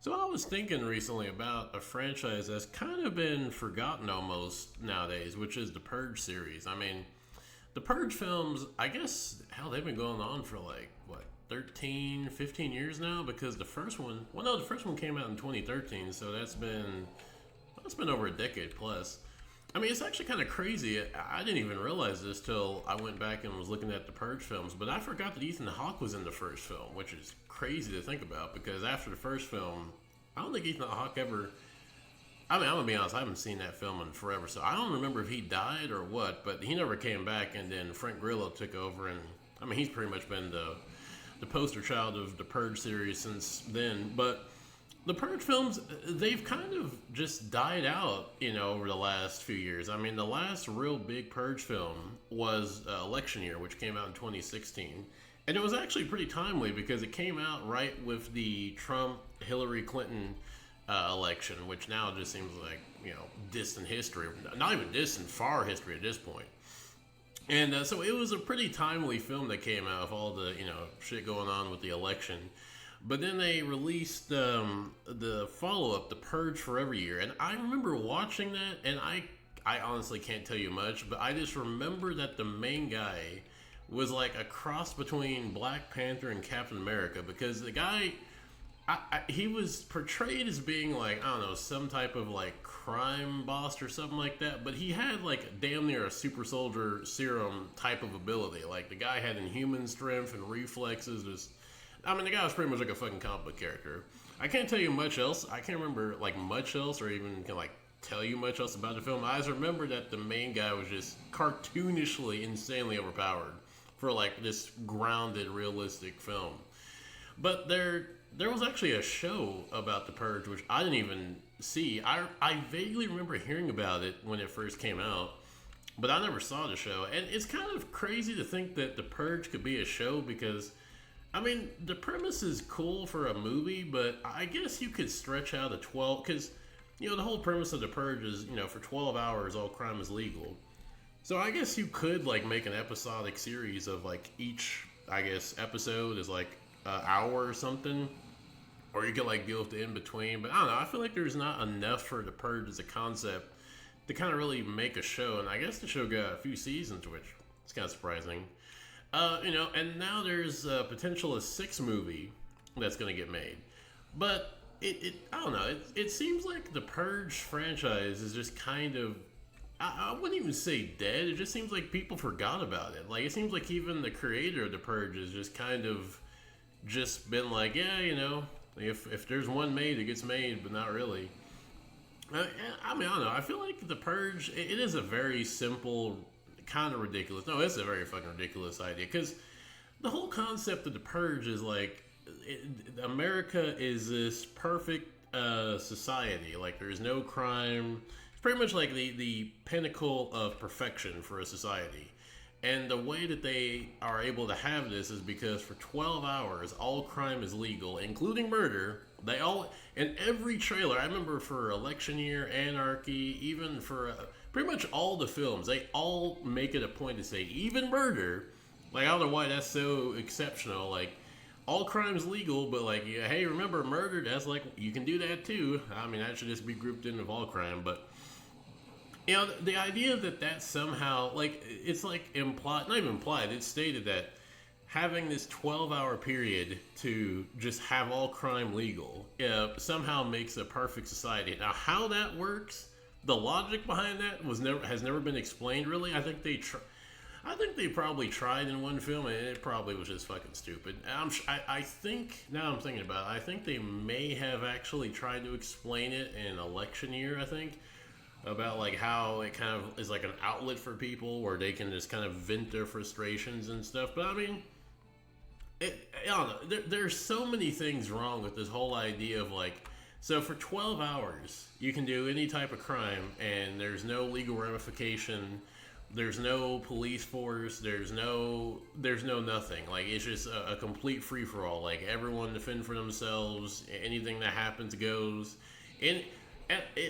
So I was thinking recently about a franchise that's kind of been forgotten almost nowadays, which is the Purge series. I mean, the Purge films, I guess, hell, they've been going on for like, what, 13, 15 years now? Because the first one, well, no, the first one came out in 2013, so that's been over a decade plus. I mean, it's actually kind of crazy. I didn't even realize this till I went back and was looking at the Purge films, but I forgot that Ethan Hawke was in the first film, which is crazy to think about because after the first film, I don't think Ethan Hawke ever. I mean, I'm gonna be honest, I haven't seen that film in forever, so I don't remember if he died or what, but he never came back, and then Frank Grillo took over, and I mean, he's pretty much been the poster child of the Purge series since then, but the Purge films, they've kind of just died out, over the last few years. I mean, the last real big Purge film was Election Year, which came out in 2016. And it was actually pretty timely because it came out right with the Trump Hillary Clinton election, which now just seems like, distant history. Not even distant, far history at this point. And so it was a pretty timely film that came out with all the, shit going on with the election. But then they released the follow up, The Purge Forever Year, and I remember watching that, and I honestly can't tell you much, but I just remember that the main guy was like a cross between Black Panther and Captain America because the guy, he was portrayed as being like, I don't know, some type of like crime boss or something like that, but he had like damn near a super soldier serum type of ability. Like the guy had inhuman strength and reflexes, just I mean, the guy was pretty much like a fucking comic book character. I can't tell you much else. I can't remember like much else, or even can like tell you much else about the film. I just remember that the main guy was just cartoonishly, insanely overpowered for like this grounded, realistic film. But there was actually a show about the Purge, which I didn't even see. I vaguely remember hearing about it when it first came out, but I never saw the show. And it's kind of crazy to think that the Purge could be a show because I mean, the premise is cool for a movie, but I guess you could stretch out a 12, because, the whole premise of The Purge is, for 12 hours, all crime is legal. So I guess you could, like, make an episodic series of, like, each, I guess, episode is, like, an hour or something. Or you could, like, deal with the in-between. But I don't know, I feel like there's not enough for The Purge as a concept to kind of really make a show. And I guess the show got a few seasons, which is kind of surprising. And now there's a potential a sixth movie that's going to get made. But I don't know, it seems like the Purge franchise is just kind of, I wouldn't even say dead, it just seems like people forgot about it. Like, it seems like even the creator of the Purge has just kind of just been like, yeah, if there's one made, it gets made, but not really. I mean, I don't know, I feel like the Purge, it is a very simple, kind of ridiculous. No, it's a very fucking ridiculous idea because the whole concept of the Purge is like America is this perfect society. Like there's no crime. It's pretty much like the pinnacle of perfection for a society. And the way that they are able to have this is because for 12 hours, all crime is legal, including murder. They all, in every trailer, I remember for Election Year, Anarchy, even for pretty much all the films, they all make it a point to say, even murder. Like, I don't know why that's so exceptional. Like, all crime's legal, but like, yeah, hey, remember murder? That's like, you can do that too. I mean, that should just be grouped in with all crime, but the idea that somehow, like, it's like implied, not even implied, it's stated that having this 12-hour period to just have all crime legal somehow makes a perfect society. Now, how that works, the logic behind that has never been explained really. I think they probably tried in one film, and it probably was just fucking stupid. I think, now I'm thinking about it, I think they may have actually tried to explain it in Election Year, I think, about like how it kind of is like an outlet for people where they can just kind of vent their frustrations and stuff. But I mean, I don't know. There's so many things wrong with this whole idea of like, so for 12 hours you can do any type of crime and there's no legal ramification. There's no police force. There's no nothing. Like, it's just a complete free for all. Like, everyone defend for themselves. Anything that happens goes. And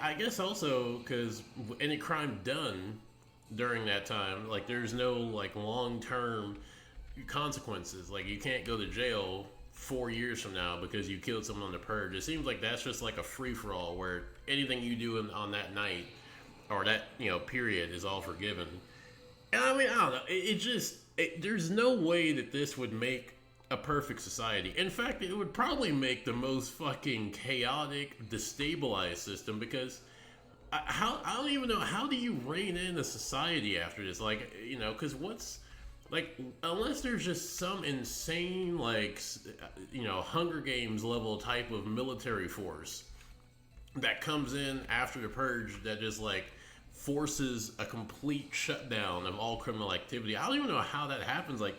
I guess also because any crime done during that time, like, there's no like long term consequences. Like, you can't go to jail 4 years from now because you killed someone on the purge. It seems like that's just like a free for all where anything you do on that night or that period is all forgiven. And I mean, I don't know. There's no way that this would make a perfect society. In fact, it would probably make the most fucking chaotic, destabilized system because I don't even know, how do you rein in a society after this? Like, because unless there's just some insane, like, Hunger Games level type of military force that comes in after the purge that just, like, forces a complete shutdown of all criminal activity. I don't even know how that happens. Like,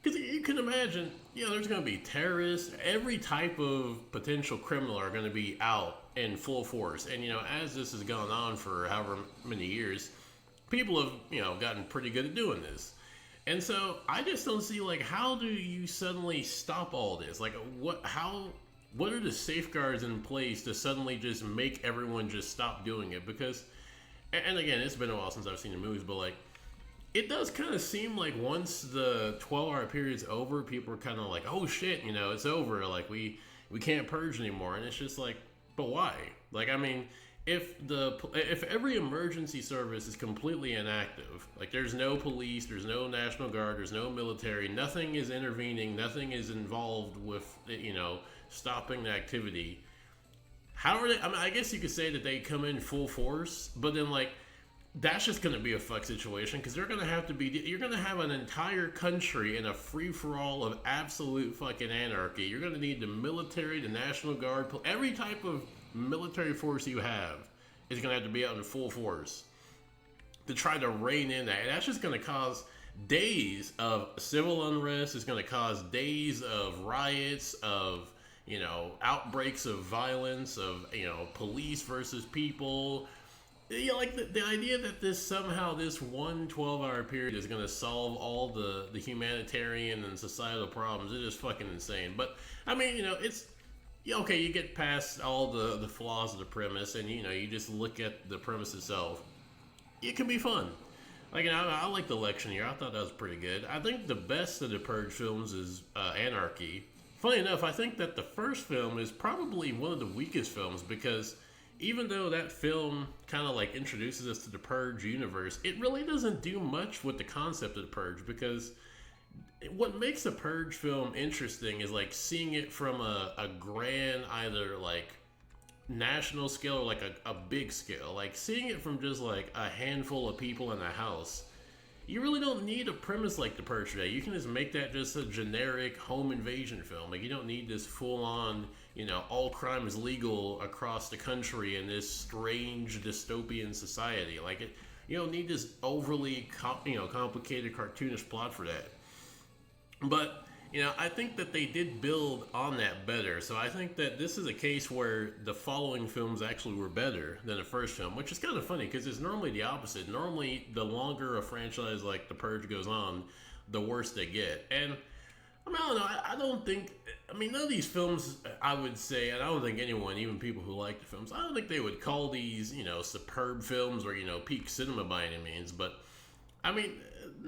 because you can imagine, there's going to be terrorists. Every type of potential criminal are going to be out in full force. And, as this has gone on for however many years, people have, gotten pretty good at doing this. And so I just don't see, like, how do you suddenly stop all this? Like, what are the safeguards in place to suddenly just make everyone just stop doing it? Because, and again, it's been a while since I've seen the movies, but, like, it does kind of seem like once the 12-hour period's over, people are kind of like, oh shit, it's over. Like, we can't purge anymore. And it's just like, but why? Like, I mean, if every emergency service is completely inactive, like there's no police, there's no National Guard, there's no military, nothing is intervening, nothing is involved with, stopping the activity. How are they? I mean, I guess you could say that they come in full force, but then, like, that's just going to be a fuck situation because you're going to have an entire country in a free-for-all of absolute fucking anarchy. You're going to need the military, the National Guard, every type of military force you have is going to have to be out in full force to try to rein in that. And that's just going to cause days of civil unrest. It's going to cause days of riots, of, outbreaks of violence, of, police versus people. Like the idea that this 1 12-hour period is going to solve all the humanitarian and societal problems, it is fucking insane. But, I mean, it's, okay, you get past all the flaws of the premise and, you just look at the premise itself. It can be fun. Like, I like the election year. I thought that was pretty good. I think the best of the Purge films is Anarchy. Funny enough, I think that the first film is probably one of the weakest films because even though that film kind of like introduces us to the Purge universe, it really doesn't do much with the concept of the Purge because what makes a Purge film interesting is like seeing it from a grand either like national scale or like a big scale. Like seeing it from just like a handful of people in a house. You really don't need a premise like the Purge today. You can just make that just a generic home invasion film. Like you don't need this full on, all crime is legal across the country in this strange dystopian society. Like it, you don't need this overly, complicated cartoonish plot for that. But, I think that they did build on that better. So I think that this is a case where the following films actually were better than the first film, which is kind of funny because it's normally the opposite. Normally, the longer a franchise like The Purge goes on, the worse they get. And, I don't know. I don't think, none of these films, I would say, and I don't think anyone, even people who like the films, I don't think they would call these, superb films or, peak cinema by any means. But,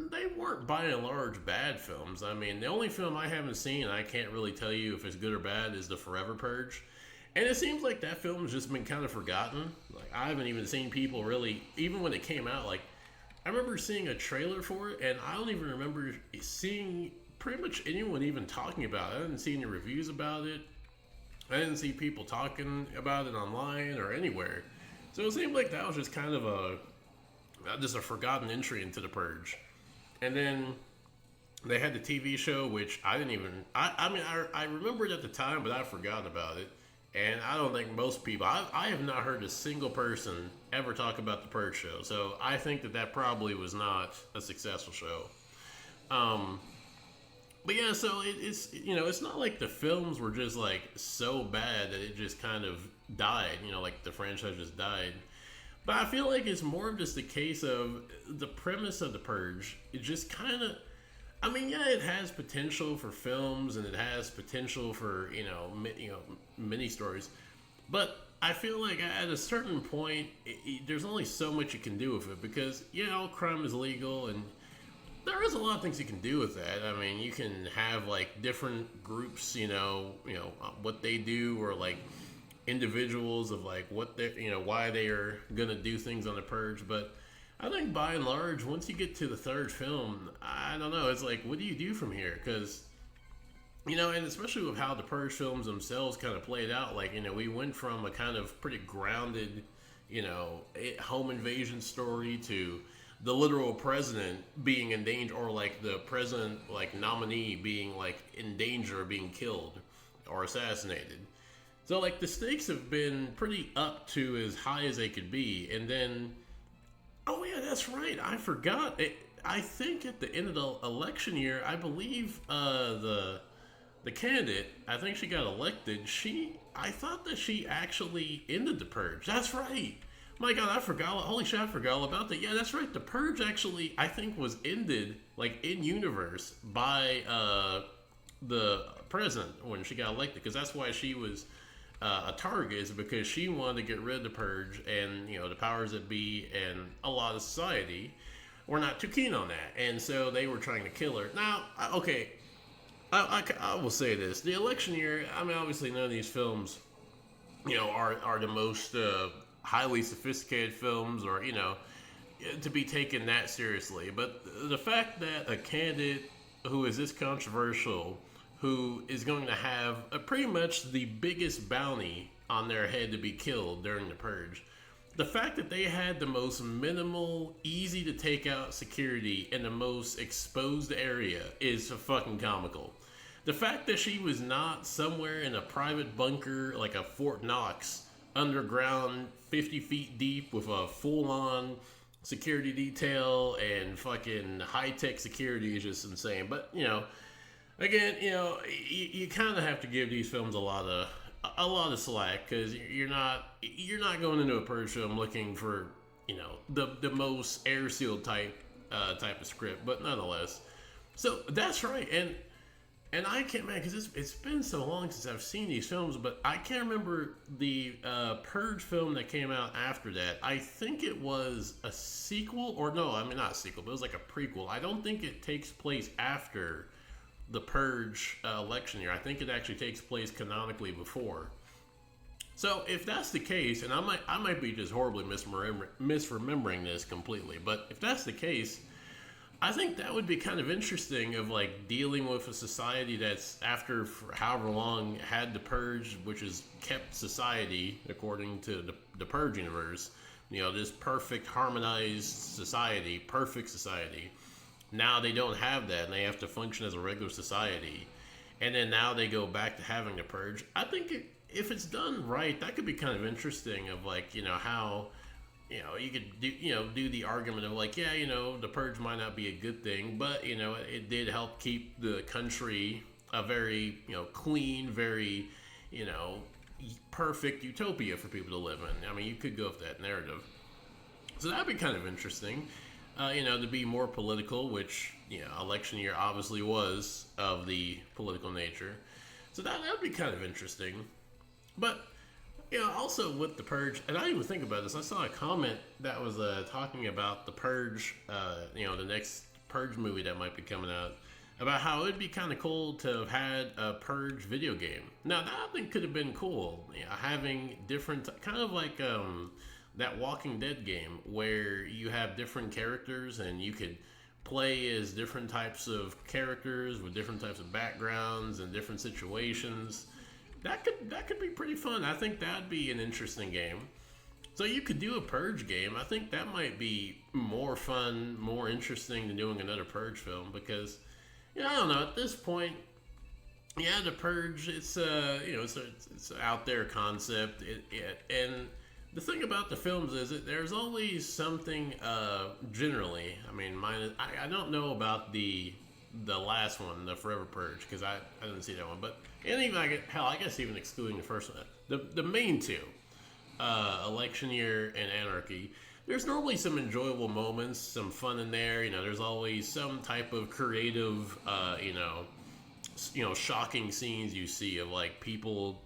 they weren't by and large bad films. The only film I haven't seen, I can't really tell you if it's good or bad, is The Forever Purge. And it seems like that film's just been kind of forgotten. Like, I haven't even seen people really, even when it came out, like, I remember seeing a trailer for it, and I don't even remember seeing pretty much anyone even talking about it. I didn't see any reviews about it. I didn't see people talking about it online or anywhere. So it seemed like that was just kind of a forgotten entry into The Purge. And then they had the TV show, which I didn't even... I remembered at the time, but I forgot about it. And I don't think most people... I have not heard a single person ever talk about the Purge show. So I think that probably was not a successful show. But yeah, so it's... it's not like the films were just like so bad that it just kind of died. Like the franchise just died. But I feel like it's more of just a case of the premise of The Purge. It just kind of... yeah, it has potential for films and it has potential for, mini stories. But I feel like at a certain point, there's only so much you can do with it because, all crime is legal and there is a lot of things you can do with that. I mean, you can have like different groups, what they do, or like individuals of like what they, why they are gonna do things on the purge. But I think by and large, once you get to the third film, I don't know. It's like, what do you do from here? Because and especially with how the Purge films themselves kind of played out, like, we went from a kind of pretty grounded, home invasion story to the literal president being in danger, or like the president, like, nominee being like in danger of being killed or assassinated. So, like, the stakes have been pretty up to as high as they could be. And then, oh, yeah, that's right. I forgot. I think at the end of the election year, I believe the candidate, I think she got elected. I thought that she actually ended the purge. That's right. My God, I forgot. Holy shit, I forgot all about that. Yeah, that's right. The purge actually, I think, was ended, like, in universe by the president when she got elected, because that's why she was a target, is because she wanted to get rid of the purge, and the powers that be and a lot of society were not too keen on that, and so they were trying to kill her. Now, okay. I will say this: the election year. I mean, obviously, none of these films, are the most highly sophisticated films, or to be taken that seriously. But the fact that a candidate who is this controversial, who is going to have pretty much the biggest bounty on their head to be killed during the purge, the fact that they had the most minimal, easy to take out security in the most exposed area is fucking comical. The fact that she was not somewhere in a private bunker like a Fort Knox, underground, 50 feet deep, with a full-on security detail and fucking high-tech security is just insane. But, again, you kind of have to give these films a lot of slack, because you're not going into a Purge film looking for the most air sealed type of script, but nonetheless. So that's right, and I can't, man, because it's been so long since I've seen these films, but I can't remember the Purge film that came out after that. I think it was a sequel, or no, I mean, not a sequel, but it was like a prequel. I don't think it takes place after the Purge election year. I think it actually takes place canonically before. So if that's the case, and I might be just horribly misremembering this completely, but if that's the case, I think that would be kind of interesting, of like dealing with a society that's, after however long, had the Purge, which has kept society, according to the Purge universe, this perfect harmonized society, perfect society. Now they don't have that, and they have to function as a regular society. And then now they go back to having the purge. I think if it's done right, that could be kind of interesting, of like, how, you could do the argument of like, yeah, the purge might not be a good thing, but, it did help keep the country a very, clean, very, perfect utopia for people to live in. I mean, you could go with that narrative. So that'd be kind of interesting. To be more political, which, election year obviously was of the political nature. So that would be kind of interesting. But, also with the Purge, and I didn't even think about this, I saw a comment that was talking about the Purge, the next Purge movie that might be coming out, about how it'd be kind of cool to have had a Purge video game. Now, that I think could have been cool, having different, kind of like, that Walking Dead game, where you have different characters and you could play as different types of characters with different types of backgrounds and different situations. That could be pretty fun. I think that'd be an interesting game. So you could do a Purge game. I think that might be more fun, more interesting than doing another Purge film, because I don't know, at this point, yeah, the Purge, it's it's an out there concept, and the thing about the films is that there's always something, generally. I mean, I don't know about the last one, the Forever Purge, because I didn't see that one. But even I guess even excluding the first one, the main two, Election Year and Anarchy, there's normally some enjoyable moments, some fun in there. There's always some type of creative, shocking scenes you see of like people,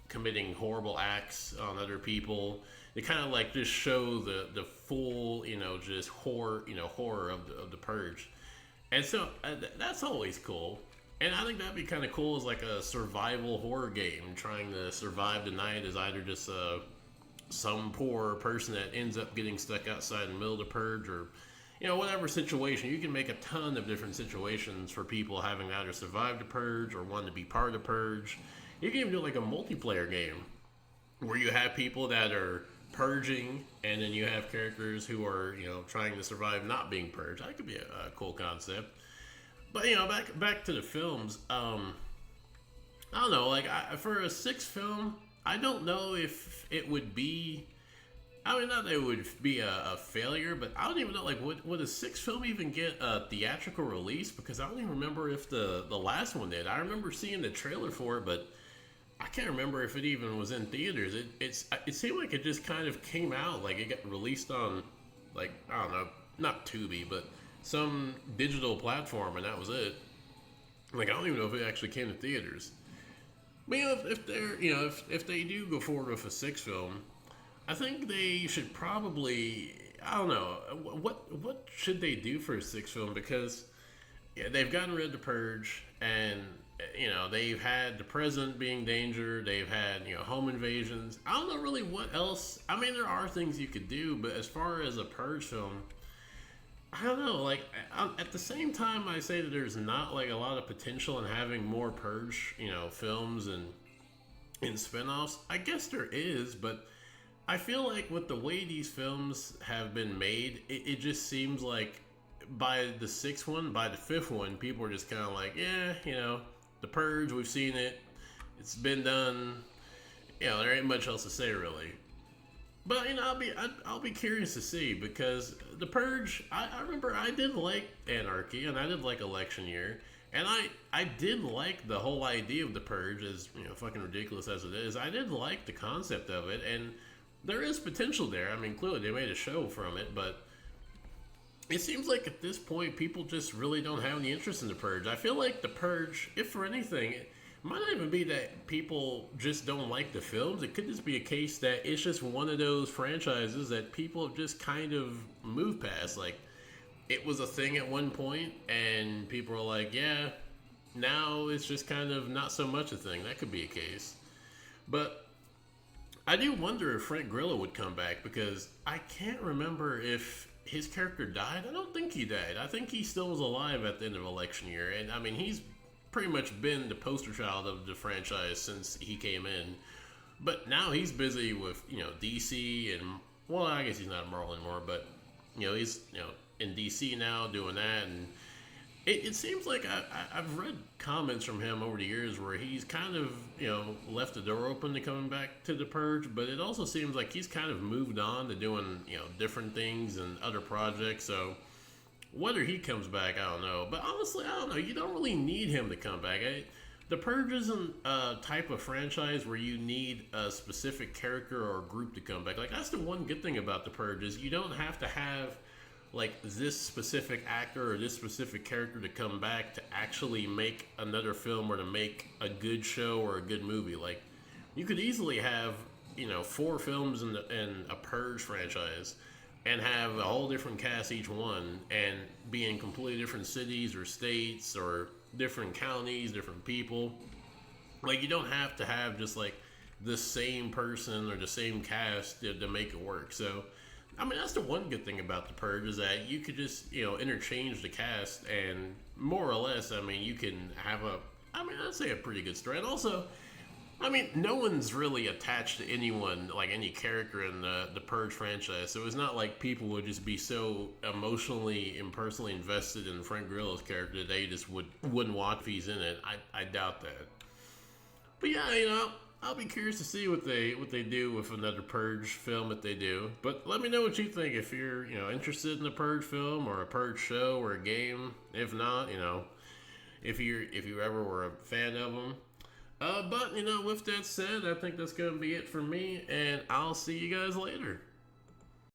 committing horrible acts on other people. They kind of like just show the full, just horror of the Purge. And so that's always cool. And I think that'd be kind of cool as like a survival horror game, trying to survive the night as either just some poor person that ends up getting stuck outside in the middle of the purge, or whatever situation. You can make a ton of different situations for people having to either survive the purge or want to be part of the purge. You can even do like a multiplayer game where you have people that are purging, and then you have characters who are trying to survive not being purged. That could be a cool concept. But back to the films. I don't know. Like for a sixth film, I don't know if it would be. I mean, not that it would be a failure, but I don't even know. Like, would a sixth film even get a theatrical release? Because I don't even remember if the last one did. I remember seeing the trailer for it, but I can't remember if it even was in theaters. It seemed like it just kind of came out, like it got released on, like, I don't know, not Tubi, but some digital platform, and that was it. Like, I don't even know if it actually came to theaters. But if they're if they do go forward with a sixth film, I think they should probably, I don't know, what should they do for a sixth film? Because they've gotten rid of the purge, and they've had the president being danger. They've had home invasions. I don't know really what else. I mean, there are things you could do, but as far as a purge film, I don't know. Like at the same time, I say that there's not like a lot of potential in having more purge, films and spinoffs. I guess there is, but I feel like with the way these films have been made, it just seems like by the sixth one, by the fifth one, people are just kind of like, yeah, the purge, we've seen it, it's been done. There ain't much else to say really. But I'll be curious to see, because the purge, I remember I did like Anarchy and I did like Election Year, and I did like the whole idea of the purge, as fucking ridiculous as it is. I did like the concept of it, and there is potential there. I mean, clearly they made a show from it, but it seems like at this point people just really don't have any interest in the purge. I feel like the purge, if for anything, it might not even be that people just don't like the films. It could just be a case that it's just one of those franchises that people have just kind of moved past. Like, it was a thing at one point, and people are like, yeah, now it's just kind of not so much a thing. That could be a case. But I do wonder if Frank Grillo would come back, because I can't remember if his character died. I don't think he died. I think he still was alive at the end of Election Year. And I mean, he's pretty much been the poster child of the franchise since he came in. But now he's busy with, DC, and, well, I guess he's not a Marvel anymore, but, he's, in DC now doing that. And it seems like I've read comments from him over the years where he's kind of, left the door open to coming back to the purge, but it also seems like he's kind of moved on to doing, different things and other projects. So whether he comes back, I don't know. But honestly, I don't know. You don't really need him to come back. The Purge isn't a type of franchise where you need a specific character or group to come back. Like, that's the one good thing about The Purge, is you don't have to have, like, this specific actor or this specific character to come back to actually make another film or to make a good show or a good movie. Like, you could easily have, 4 films in a Purge franchise and have a whole different cast each one, and be in completely different cities or states or different counties, different people. Like, you don't have to have just like the same person or the same cast to make it work. So, I mean, that's the one good thing about The Purge, is that you could just, interchange the cast, and more or less, I mean, you can have I'd say a pretty good story. And also, I mean, no one's really attached to anyone, like any character in the Purge franchise. So it's not like people would just be so emotionally and personally invested in Frank Grillo's character that they just wouldn't watch if he's in it. I doubt that. But yeah, I'll be curious to see what they do with another Purge film if they do. But let me know what you think, if you're interested in a Purge film or a Purge show or a game. If not, if you ever were a fan of them. But with that said, I think that's gonna be it for me, and I'll see you guys later.